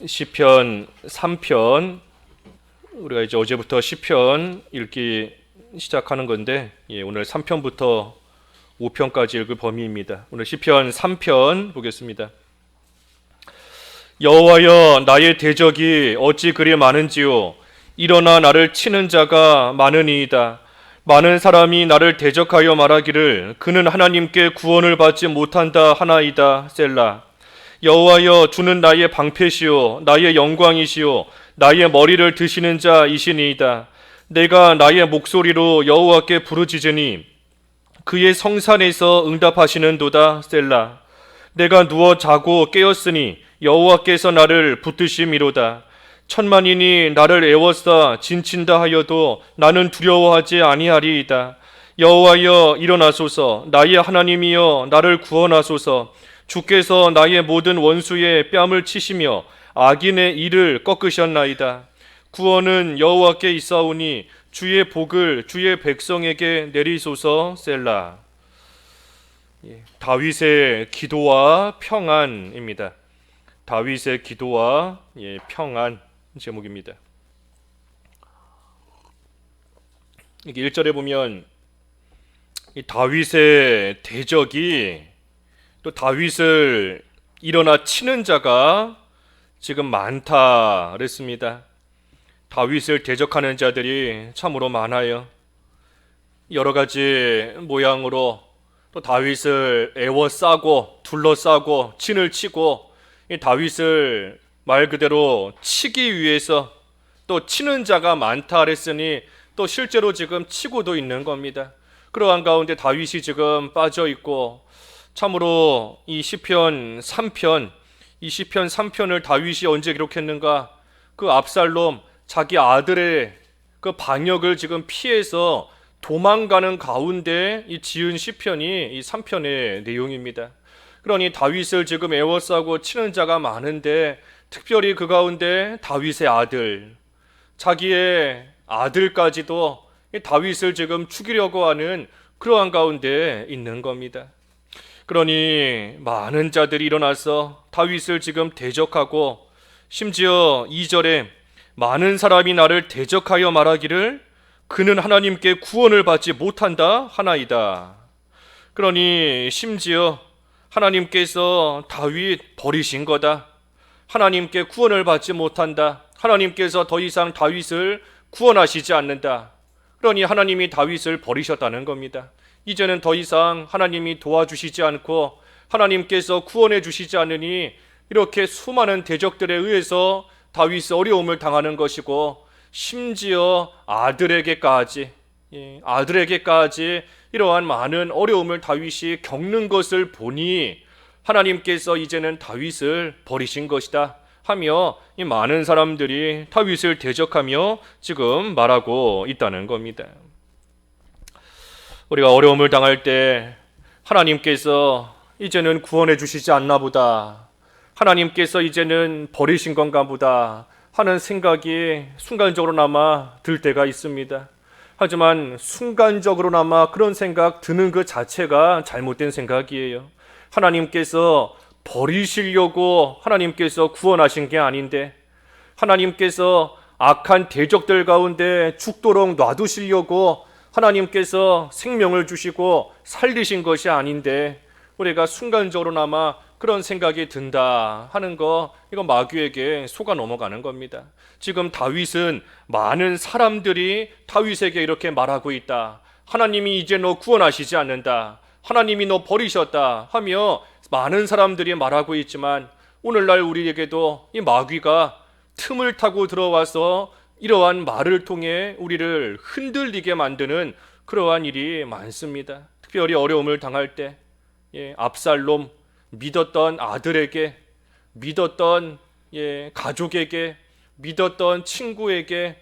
시편 3편, 우리가 이제 어제부터 시편 읽기 시작하는 건데, 오늘 3편부터 5편까지 읽을 범위입니다. 오늘 시편 3편 보겠습니다. 여호와여, 나의 대적이 어찌 그리 많은지요. 일어나 나를 치는 자가 많으니이다. 많은 사람이 나를 대적하여 말하기를 그는 하나님께 구원을 받지 못한다 하나이다. 셀라. 여호와여, 주는 나의 방패시요 나의 영광이시요 나의 머리를 드시는 자이시니이다. 내가 나의 목소리로 여호와께 부르짖으니 그의 성산에서 응답하시는도다. 셀라. 내가 누워 자고 깨었으니 여호와께서 나를 붙드심이로다. 천만인이 나를 애워싸 진친다 하여도 나는 두려워하지 아니하리이다. 여호와여, 일어나소서. 나의 하나님이여, 나를 구원하소서. 주께서 나의 모든 원수의 뺨을 치시며 악인의 이를 꺾으셨나이다. 구원은 여호와께 있사오니 주의 복을 주의 백성에게 내리소서. 셀라. 다윗의 기도와 평안입니다. 다윗의 기도와 평안 제목입니다. 이게 1절에 보면 이 다윗의 대적이 또 다윗을 일어나 치는 자가 지금 많다 그랬습니다. 다윗을 대적하는 자들이 참으로 많아요. 여러 가지 모양으로 또 다윗을 애워싸고 둘러싸고 진을 치고 이 다윗을 말 그대로 치기 위해서 또 치는 자가 많다 그랬으니 또 실제로 지금 치고도 있는 겁니다. 그러한 가운데 다윗이 지금 빠져 있고, 참으로 이 시편 3편, 이 시편 3편을 다윗이 언제 기록했는가? 그 압살롬 자기 아들의 그 반역을 지금 피해서 도망가는 가운데 이 지은 시편이 이 3편의 내용입니다. 그러니 다윗을 지금 애워싸고 치는 자가 많은데, 특별히 그 가운데 다윗의 아들, 자기의 아들까지도 이 다윗을 지금 죽이려고 하는 그러한 가운데 있는 겁니다. 그러니 많은 자들이 일어나서 다윗을 지금 대적하고, 심지어 2절에 많은 사람이 나를 대적하여 말하기를 그는 하나님께 구원을 받지 못한다 하나이다. 그러니 심지어 하나님께서 다윗 버리신 거다. 하나님께 구원을 받지 못한다. 하나님께서 더 이상 다윗을 구원하시지 않는다. 그러니 하나님이 다윗을 버리셨다는 겁니다. 이제는 더 이상 하나님이 도와주시지 않고 하나님께서 구원해 주시지 않으니 이렇게 수많은 대적들에 의해서 다윗이 어려움을 당하는 것이고, 심지어 아들에게까지 이러한 많은 어려움을 다윗이 겪는 것을 보니 하나님께서 이제는 다윗을 버리신 것이다 하며 이 많은 사람들이 다윗을 대적하며 지금 말하고 있다는 겁니다. 우리가 어려움을 당할 때 하나님께서 이제는 구원해 주시지 않나 보다, 하나님께서 이제는 버리신 건가 보다 하는 생각이 순간적으로나마 들 때가 있습니다. 하지만 순간적으로나마 그런 생각 드는 그 자체가 잘못된 생각이에요. 하나님께서 버리시려고 하나님께서 구원하신 게 아닌데, 하나님께서 악한 대적들 가운데 죽도록 놔두시려고 하나님께서 생명을 주시고 살리신 것이 아닌데, 우리가 순간적으로나마 그런 생각이 든다 하는 거, 이거 마귀에게 속아 넘어가는 겁니다. 지금 다윗은 많은 사람들이 다윗에게 이렇게 말하고 있다. 하나님이 이제 너 구원하시지 않는다. 하나님이 너 버리셨다 하며 많은 사람들이 말하고 있지만, 오늘날 우리에게도 이 마귀가 틈을 타고 들어와서 이러한 말을 통해 우리를 흔들리게 만드는 그러한 일이 많습니다. 특별히 어려움을 당할 때 압살롬, 믿었던 아들에게, 믿었던 가족에게, 믿었던 친구에게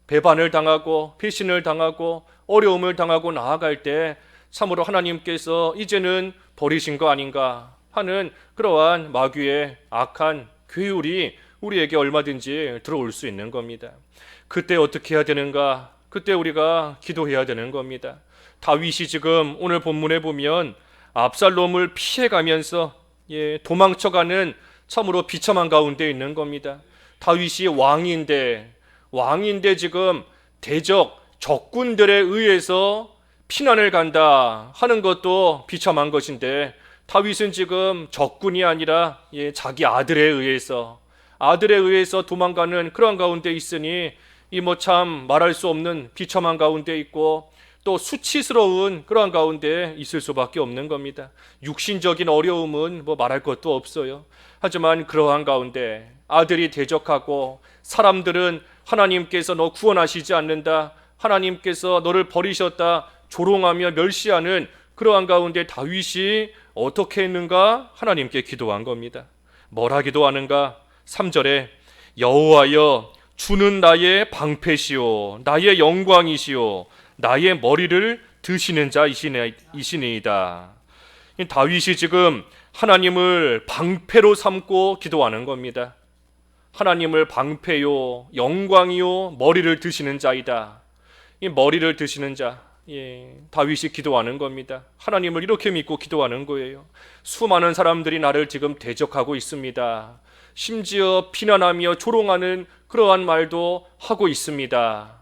배반을 당하고 배신을 당하고 어려움을 당하고 나아갈 때 참으로 하나님께서 이제는 버리신 거 아닌가 하는 그러한 마귀의 악한 괴율이 우리에게 얼마든지 들어올 수 있는 겁니다. 그때 어떻게 해야 되는가? 그때 우리가 기도해야 되는 겁니다. 다윗이 지금 오늘 본문에 보면 압살롬을 피해가면서 도망쳐가는 참으로 비참한 가운데 있는 겁니다. 다윗이 왕인데 지금 대적 적군들에 의해서 피난을 간다 하는 것도 비참한 것인데, 다윗은 지금 적군이 아니라 자기 아들에 의해서 도망가는 그런 가운데 있으니 이 뭐 참 말할 수 없는 비참한 가운데 있고 또 수치스러운 그러한 가운데 있을 수밖에 없는 겁니다. 육신적인 어려움은 뭐 말할 것도 없어요. 하지만 그러한 가운데 아들이 대적하고 사람들은 하나님께서 너 구원하시지 않는다, 하나님께서 너를 버리셨다 조롱하며 멸시하는 그러한 가운데 다윗이 어떻게 했는가? 하나님께 기도한 겁니다. 뭐라 기도하는가? 3절에 여호와여 주는 나의 방패시오 나의 영광이시오 나의 머리를 드시는 자이시니이다. 다윗이 지금 하나님을 방패로 삼고 기도하는 겁니다. 하나님을 방패요 영광이요 머리를 드시는 자이다. 이 머리를 드시는 자, 다윗이 기도하는 겁니다. 하나님을 이렇게 믿고 기도하는 거예요. 수많은 사람들이 나를 지금 대적하고 있습니다. 심지어 비난하며 조롱하는 그러한 말도 하고 있습니다.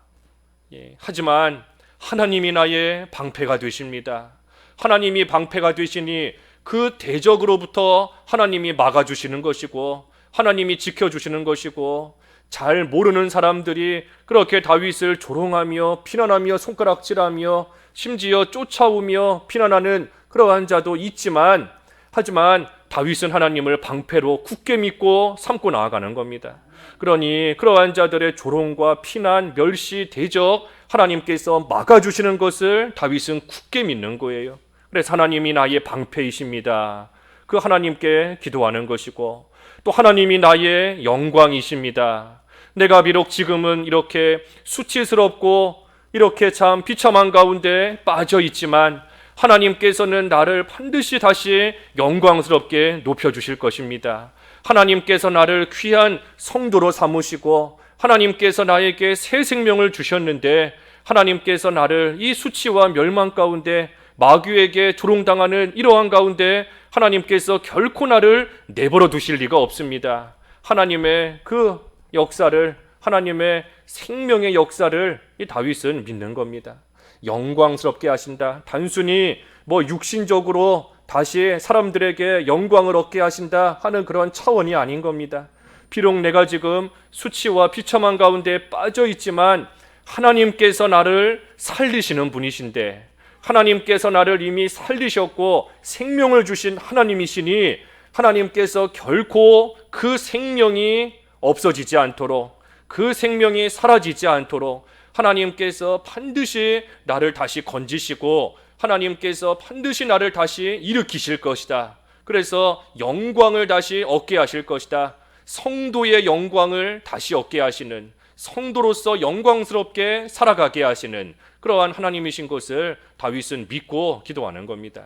하지만 하나님이 나의 방패가 되십니다. 하나님이 방패가 되시니 그 대적으로부터 하나님이 막아주시는 것이고 하나님이 지켜주시는 것이고, 잘 모르는 사람들이 그렇게 다윗을 조롱하며 비난하며 손가락질하며 심지어 쫓아오며 비난하는 그러한 자도 있지만, 하지만 다윗은 하나님을 방패로 굳게 믿고 삼고 나아가는 겁니다. 그러니 그러한 자들의 조롱과 피난, 멸시, 대적 하나님께서 막아주시는 것을 다윗은 굳게 믿는 거예요. 그래서 하나님이 나의 방패이십니다. 그 하나님께 기도하는 것이고, 또 하나님이 나의 영광이십니다. 내가 비록 지금은 이렇게 수치스럽고 이렇게 참 비참한 가운데 빠져 있지만 하나님께서는 나를 반드시 다시 영광스럽게 높여주실 것입니다. 하나님께서 나를 귀한 성도로 삼으시고 하나님께서 나에게 새 생명을 주셨는데, 하나님께서 나를 이 수치와 멸망 가운데 마귀에게 조롱당하는 이러한 가운데 하나님께서 결코 나를 내버려 두실 리가 없습니다. 하나님의 그 역사를, 하나님의 생명의 역사를 이 다윗은 믿는 겁니다. 영광스럽게 하신다. 단순히 뭐 육신적으로 다시 사람들에게 영광을 얻게 하신다 하는 그런 차원이 아닌 겁니다. 비록 내가 지금 수치와 비참한 가운데 빠져 있지만 하나님께서 나를 살리시는 분이신데, 하나님께서 나를 이미 살리셨고 생명을 주신 하나님이시니 하나님께서 결코 그 생명이 없어지지 않도록, 그 생명이 사라지지 않도록 하나님께서 반드시 나를 다시 건지시고 하나님께서 반드시 나를 다시 일으키실 것이다. 그래서 영광을 다시 얻게 하실 것이다. 성도의 영광을 다시 얻게 하시는, 성도로서 영광스럽게 살아가게 하시는 그러한 하나님이신 것을 다윗은 믿고 기도하는 겁니다.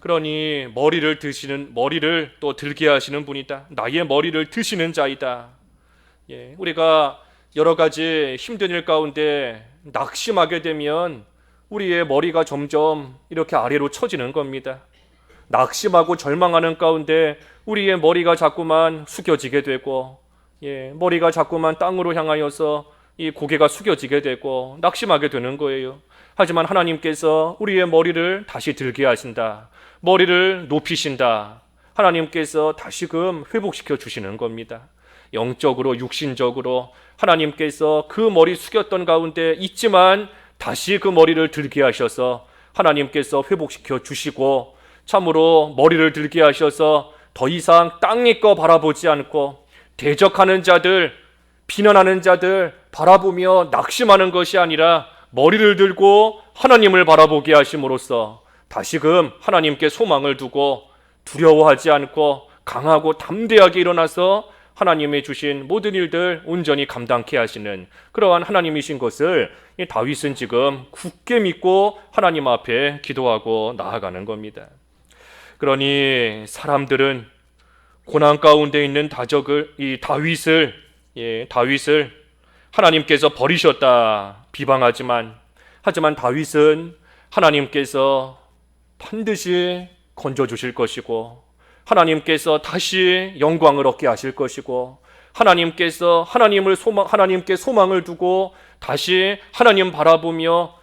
그러니 머리를 또 들게 하시는 분이다. 나의 머리를 드시는 자이다. 우리가 여러 가지 힘든 일 가운데 낙심하게 되면 우리의 머리가 점점 이렇게 아래로 처지는 겁니다. 낙심하고 절망하는 가운데 우리의 머리가 자꾸만 숙여지게 되고, 머리가 자꾸만 땅으로 향하여서 이 고개가 숙여지게 되고 낙심하게 되는 거예요. 하지만 하나님께서 우리의 머리를 다시 들게 하신다. 머리를 높이신다. 하나님께서 다시금 회복시켜 주시는 겁니다. 영적으로, 육신적으로 하나님께서 그 머리 숙였던 가운데 있지만 다시 그 머리를 들게 하셔서 하나님께서 회복시켜 주시고, 참으로 머리를 들게 하셔서 더 이상 땅의 거 바라보지 않고 대적하는 자들, 비난하는 자들 바라보며 낙심하는 것이 아니라 머리를 들고 하나님을 바라보게 하심으로써 다시금 하나님께 소망을 두고 두려워하지 않고 강하고 담대하게 일어나서 하나님이 주신 모든 일들 온전히 감당케 하시는 그러한 하나님이신 것을 다윗은 지금 굳게 믿고 하나님 앞에 기도하고 나아가는 겁니다. 그러니 사람들은 고난 가운데 있는 다윗을 하나님께서 버리셨다 비방하지만, 하지만 다윗은 하나님께서 반드시 건져주실 것이고 하나님께서 다시 영광을 얻게 하실 것이고, 하나님께서 하나님께 소망을 두고 다시 하나님 바라보며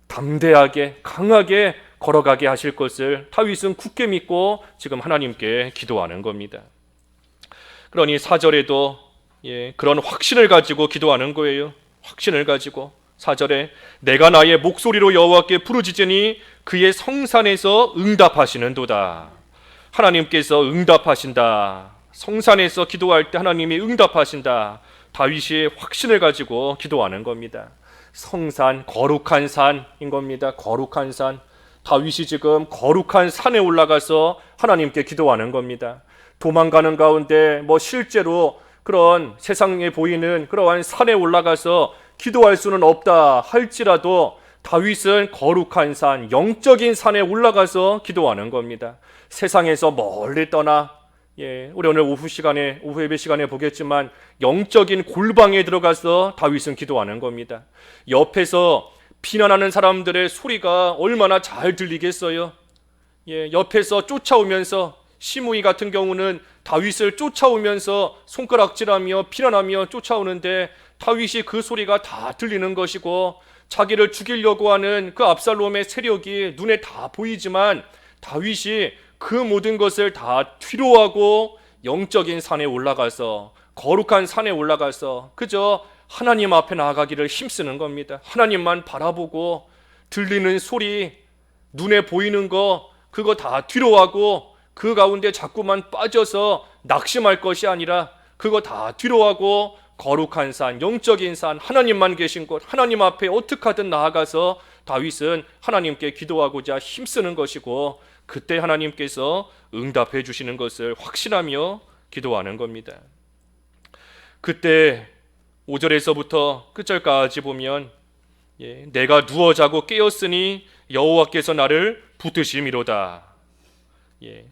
담대하게 강하게 걸어가게 하실 것을 다윗은 굳게 믿고 지금 하나님께 기도하는 겁니다. 그러니 4절에도 그런 확신을 가지고 기도하는 거예요. 확신을 가지고 4절에 내가 나의 목소리로 여호와께 부르짖으니 그의 성산에서 응답하시는도다. 하나님께서 응답하신다. 성산에서 기도할 때 하나님이 응답하신다. 다윗이 확신을 가지고 기도하는 겁니다. 성산, 거룩한 산인 겁니다. 거룩한 산. 다윗이 지금 거룩한 산에 올라가서 하나님께 기도하는 겁니다. 도망가는 가운데 실제로 그런 세상에 보이는 그러한 산에 올라가서 기도할 수는 없다 할지라도 다윗은 거룩한 산, 영적인 산에 올라가서 기도하는 겁니다. 세상에서 멀리 떠나, 우리 오늘 오후 예배 시간에 보겠지만 영적인 골방에 들어가서 다윗은 기도하는 겁니다. 옆에서 비난하는 사람들의 소리가 얼마나 잘 들리겠어요. 옆에서 쫓아오면서 시므이 같은 경우는 다윗을 쫓아오면서 손가락질하며 비난하며 쫓아오는데 다윗이 그 소리가 다 들리는 것이고, 자기를 죽이려고 하는 그 압살롬의 세력이 눈에 다 보이지만 다윗이 그 모든 것을 다 뒤로하고 영적인 산에 올라가서, 거룩한 산에 올라가서 그저 하나님 앞에 나아가기를 힘쓰는 겁니다. 하나님만 바라보고 들리는 소리, 눈에 보이는 거 그거 다 뒤로하고 그 가운데 자꾸만 빠져서 낙심할 것이 아니라 그거 다 뒤로하고 거룩한 산, 영적인 산, 하나님만 계신 곳, 하나님 앞에 어떻게 하든 나아가서 다윗은 하나님께 기도하고자 힘쓰는 것이고, 그때 하나님께서 응답해 주시는 것을 확신하며 기도하는 겁니다. 그때 5절에서부터 끝절까지 보면 내가 누워 자고 깨었으니 여호와께서 나를 붙드심이로다.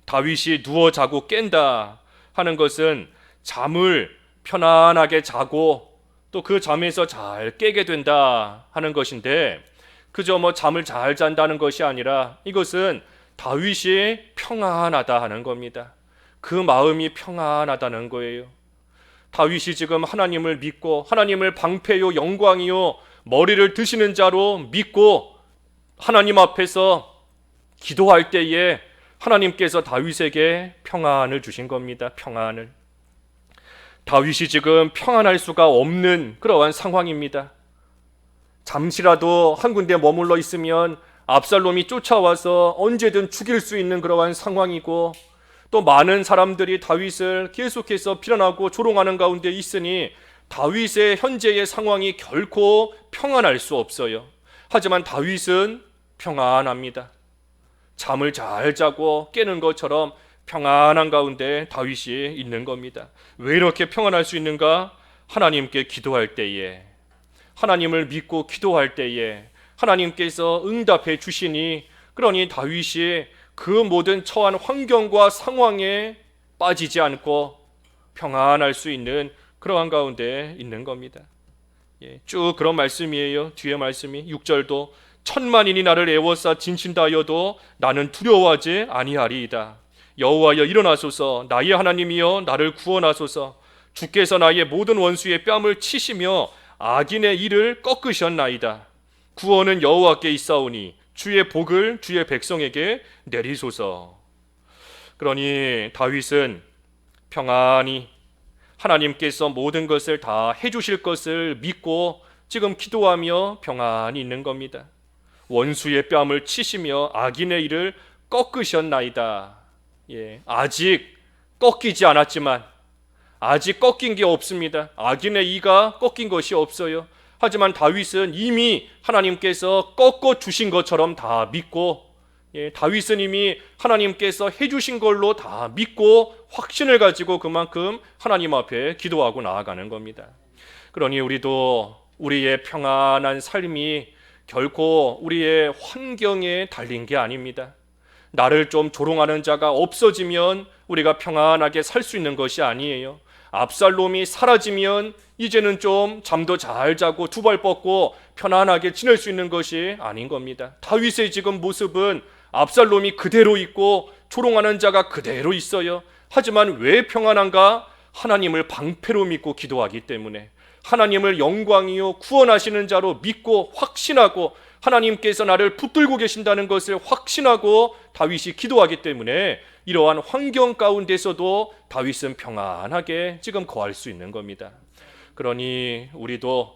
다윗이 누워 자고 깬다 하는 것은 잠을 편안하게 자고 또 그 잠에서 잘 깨게 된다 하는 것인데, 그저 잠을 잘 잔다는 것이 아니라 이것은 다윗이 평안하다 하는 겁니다. 그 마음이 평안하다는 거예요. 다윗이 지금 하나님을 믿고 하나님을 방패요 영광이요 머리를 드시는 자로 믿고 하나님 앞에서 기도할 때에 하나님께서 다윗에게 평안을 주신 겁니다. 평안을. 다윗이 지금 평안할 수가 없는 그러한 상황입니다. 잠시라도 한 군데 머물러 있으면 압살롬이 쫓아와서 언제든 죽일 수 있는 그러한 상황이고, 또 많은 사람들이 다윗을 계속해서 비난하고 조롱하는 가운데 있으니 다윗의 현재의 상황이 결코 평안할 수 없어요. 하지만 다윗은 평안합니다. 잠을 잘 자고 깨는 것처럼 평안한 가운데 다윗이 있는 겁니다. 왜 이렇게 평안할 수 있는가? 하나님께 기도할 때에, 하나님을 믿고 기도할 때에 하나님께서 응답해 주시니, 그러니 다윗이 그 모든 처한 환경과 상황에 빠지지 않고 평안할 수 있는 그러한 가운데 있는 겁니다. 쭉 그런 말씀이에요. 뒤에 말씀이 6절도 천만인이 나를 애워싸 진친다 하여도 나는 두려워하지 아니하리이다. 여호와여 일어나소서, 나의 하나님이여 나를 구원하소서. 주께서 나의 모든 원수의 뺨을 치시며 악인의 일을 꺾으셨나이다. 구원은 여호와께 있사오니 주의 복을 주의 백성에게 내리소서. 그러니 다윗은 평안히 하나님께서 모든 것을 다 해주실 것을 믿고 지금 기도하며 평안히 있는 겁니다. 원수의 뺨을 치시며 악인의 일을 꺾으셨나이다. 아직 꺾이지 않았지만, 아직 꺾인 게 없습니다. 악인의 이가 꺾인 것이 없어요. 하지만 다윗은 이미 하나님께서 꺾어 주신 것처럼 다 믿고, 다윗은 이미 하나님께서 해주신 걸로 다 믿고 확신을 가지고 그만큼 하나님 앞에 기도하고 나아가는 겁니다. 그러니 우리도 우리의 평안한 삶이 결코 우리의 환경에 달린 게 아닙니다. 나를 좀 조롱하는 자가 없어지면 우리가 평안하게 살 수 있는 것이 아니에요. 압살롬이 사라지면 이제는 좀 잠도 잘 자고 두 발 뻗고 편안하게 지낼 수 있는 것이 아닌 겁니다. 다윗의 지금 모습은 압살롬이 그대로 있고 조롱하는 자가 그대로 있어요. 하지만 왜 평안한가? 하나님을 방패로 믿고 기도하기 때문에, 하나님을 영광이요 구원하시는 자로 믿고 확신하고 하나님께서 나를 붙들고 계신다는 것을 확신하고 다윗이 기도하기 때문에 이러한 환경 가운데서도 다윗은 평안하게 지금 거할 수 있는 겁니다. 그러니 우리도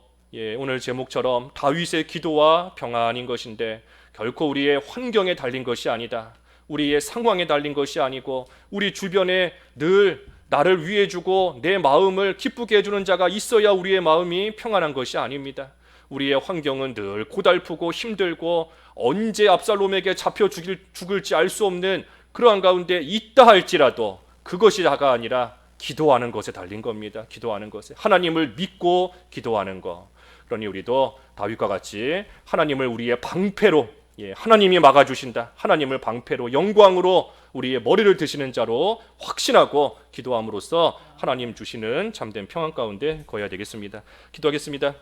오늘 제목처럼 다윗의 기도와 평안인 것인데, 결코 우리의 환경에 달린 것이 아니다. 우리의 상황에 달린 것이 아니고, 우리 주변에 늘 나를 위해주고 내 마음을 기쁘게 해주는 자가 있어야 우리의 마음이 평안한 것이 아닙니다. 우리의 환경은 늘 고달프고 힘들고 언제 압살롬에게 잡혀 죽을지 알 수 없는 그러한 가운데 있다 할지라도 그것이 다가 아니라 기도하는 것에 달린 겁니다. 기도하는 것에, 하나님을 믿고 기도하는 것. 그러니 우리도 다윗과 같이 하나님을 우리의 방패로, 하나님이 막아주신다, 하나님을 방패로 영광으로 우리의 머리를 드시는 자로 확신하고 기도함으로써 하나님 주시는 참된 평안 가운데 거해야 되겠습니다. 기도하겠습니다.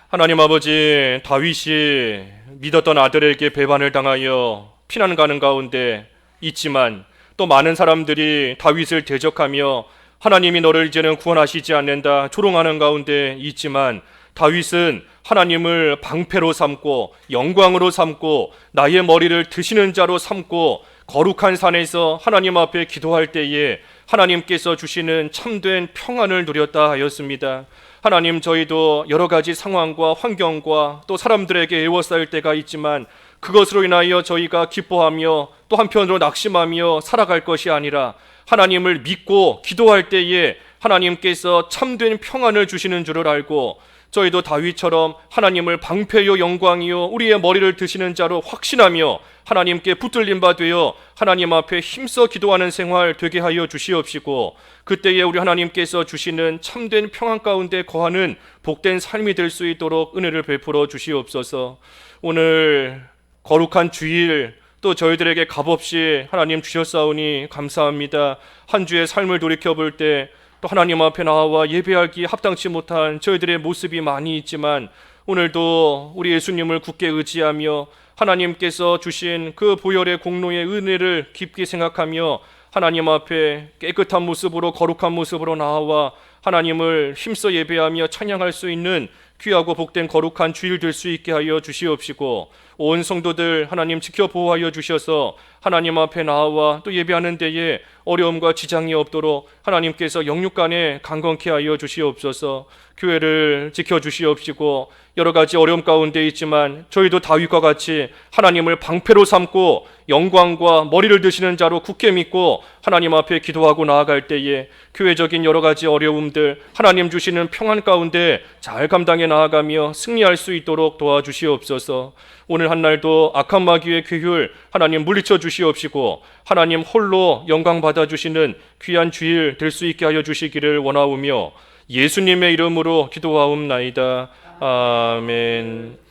하나님 아버지, 다윗이 믿었던 아들에게 배반을 당하여 피난 가는 가운데 있지만, 또 많은 사람들이 다윗을 대적하며 하나님이 너를 이제는 구원하시지 않는다 조롱하는 가운데 있지만, 다윗은 하나님을 방패로 삼고 영광으로 삼고 나의 머리를 드시는 자로 삼고 거룩한 산에서 하나님 앞에 기도할 때에 하나님께서 주시는 참된 평안을 누렸다 하였습니다. 하나님, 저희도 여러 가지 상황과 환경과 또 사람들에게 애워싸일 때가 있지만, 그것으로 인하여 저희가 기뻐하며 또 한편으로 낙심하며 살아갈 것이 아니라 하나님을 믿고 기도할 때에 하나님께서 참된 평안을 주시는 줄을 알고, 저희도 다윗처럼 하나님을 방패요 영광이요 우리의 머리를 드시는 자로 확신하며 하나님께 붙들린 바 되어 하나님 앞에 힘써 기도하는 생활 되게 하여 주시옵시고, 그때에 우리 하나님께서 주시는 참된 평안 가운데 거하는 복된 삶이 될 수 있도록 은혜를 베풀어 주시옵소서. 오늘 거룩한 주일 또 저희들에게 값없이 하나님 주셨사오니 감사합니다. 한 주의 삶을 돌이켜볼 때 또 하나님 앞에 나와 예배하기 합당치 못한 저희들의 모습이 많이 있지만, 오늘도 우리 예수님을 굳게 의지하며 하나님께서 주신 그 보혈의 공로의 은혜를 깊게 생각하며 하나님 앞에 깨끗한 모습으로 거룩한 모습으로 나와 하나님을 힘써 예배하며 찬양할 수 있는 귀하고 복된 거룩한 주일 될 수 있게 하여 주시옵시고, 온 성도들 하나님 지켜 보호하여 주셔서 하나님 앞에 나와 또 예배하는 데에 어려움과 지장이 없도록 하나님께서 영육간에 강건케 하여 주시옵소서. 교회를 지켜 주시옵시고, 여러 가지 어려움 가운데 있지만 저희도 다윗과 같이 하나님을 방패로 삼고 영광과 머리를 드시는 자로 굳게 믿고 하나님 앞에 기도하고 나아갈 때에 교회적인 여러 가지 어려움들 하나님 주시는 평안 가운데 잘 감당해 나아가며 승리할 수 있도록 도와주시옵소서. 오늘 한 날도 악한 마귀의 괴율 하나님 물리쳐 주시옵시고, 하나님 홀로 영광 받아주시는 귀한 주일 될 수 있게 하여 주시기를 원하오며 예수님의 이름으로 기도하옵나이다. 아멘.